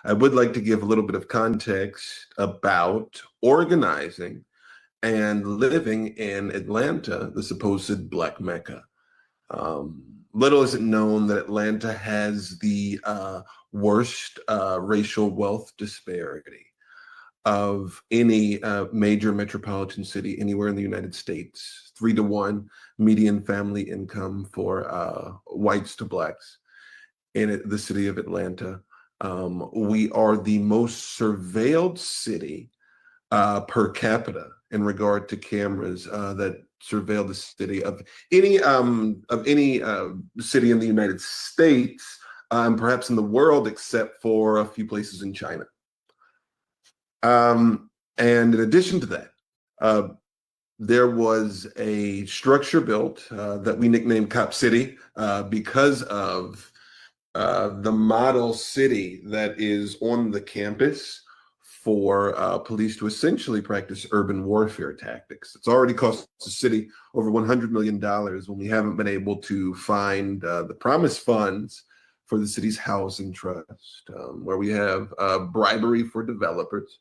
I would like to give a little bit of context about organizing and living in Atlanta, the supposed Black Mecca. Little is it known that Atlanta has the worst racial wealth disparity of any major metropolitan city anywhere in the United States. 3-to-1 median family income for whites to blacks in the city of Atlanta. We are the most surveilled city per capita in regard to cameras that surveil the city of any city in the United States, and perhaps in the world, except for a few places in China. And in addition to that, there was a structure built that we nicknamed Cop City because of the model city that is on the campus for police to essentially practice urban warfare tactics. It's already cost the city over $100 million when we haven't been able to find the promised funds for the city's housing trust, where we have bribery for developers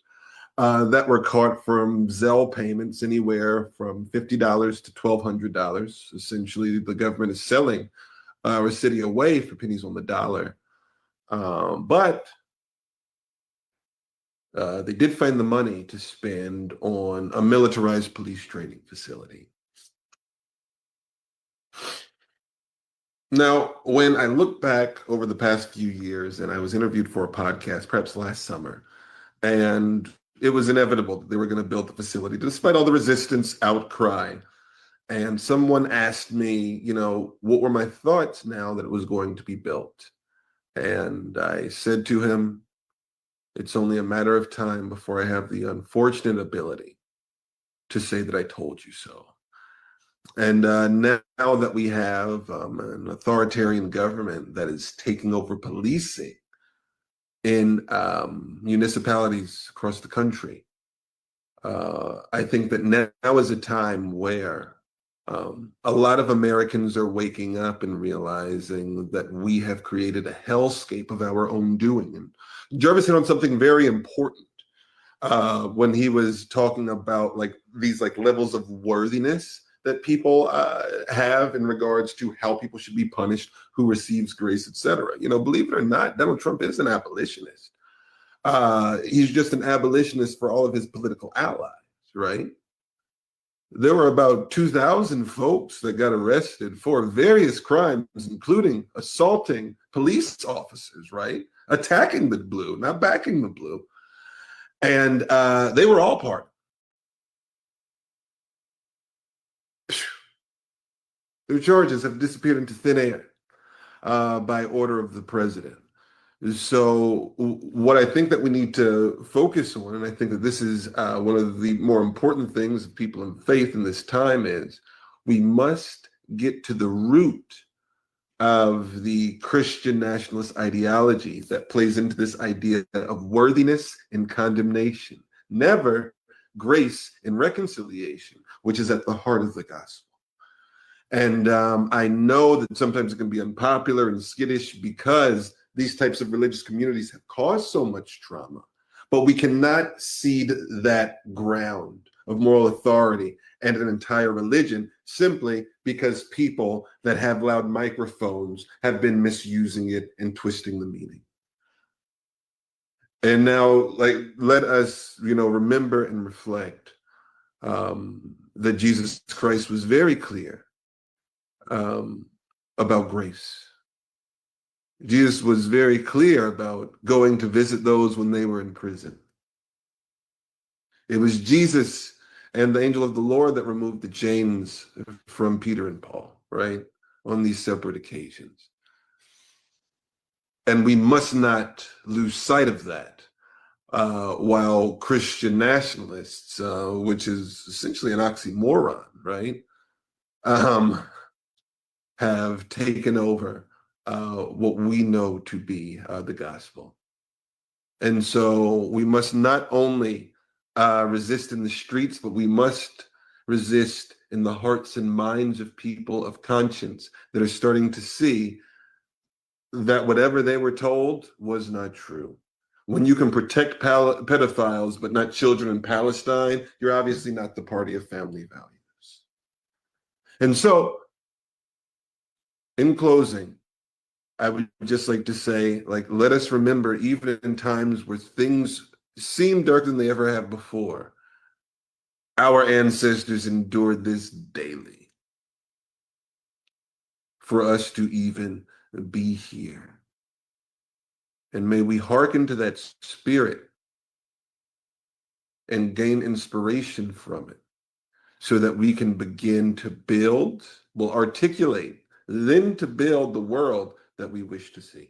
that were caught from Zelle payments anywhere from $50 to $1,200. Essentially, the government is selling our city away for pennies on the dollar. But they did find the money to spend on a militarized police training facility. Now, when I look back over the past few years, and I was interviewed for a podcast, perhaps last summer, and it was inevitable that they were going to build the facility, despite all the resistance, outcry. And someone asked me, what were my thoughts now that it was going to be built? And I said to him, it's only a matter of time before I have the unfortunate ability to say that I told you so. And now that we have an authoritarian government that is taking over policing in municipalities across the country, I think that now is a time where a lot of Americans are waking up and realizing that we have created a hellscape of our own doing. And Jarvis hit on something very important when he was talking about these levels of worthiness that people have in regards to how people should be punished, who receives grace, etc. Believe it or not, Donald Trump is an abolitionist. He's just an abolitionist for all of his political allies, right? There were about 2,000 folks that got arrested for various crimes, including assaulting police officers, right? Attacking the blue, not backing the blue. And they were all part. Their charges have disappeared into thin air by order of the president. So what I think that we need to focus on, and I think that this is one of the more important things of people in faith in this time, is we must get to the root of the Christian nationalist ideology that plays into this idea of worthiness and condemnation, never grace and reconciliation, which is at the heart of the gospel. And I know that sometimes it can be unpopular and skittish because these types of religious communities have caused so much trauma, but we cannot cede that ground of moral authority and an entire religion simply because people that have loud microphones have been misusing it and twisting the meaning. And now, let us, remember and reflect that Jesus Christ was very clear about grace. Jesus was very clear about going to visit those when they were in prison. It was Jesus and the angel of the Lord that removed the chains from Peter and Paul, right? On these separate occasions. And we must not lose sight of that while Christian nationalists, which is essentially an oxymoron, right? Have taken over what we know to be the gospel. And so we must not only resist in the streets, but we must resist in the hearts and minds of people of conscience that are starting to see that whatever they were told was not true. When you can protect pedophiles but not children in Palestine, you're obviously not the party of family values. And so, in closing, I would just like to say, like, let us remember, even in times where things seem darker than they ever have before, our ancestors endured this daily for us to even be here. And may we hearken to that spirit and gain inspiration from it so that we can begin to build, will articulate, then to build the world that we wish to see.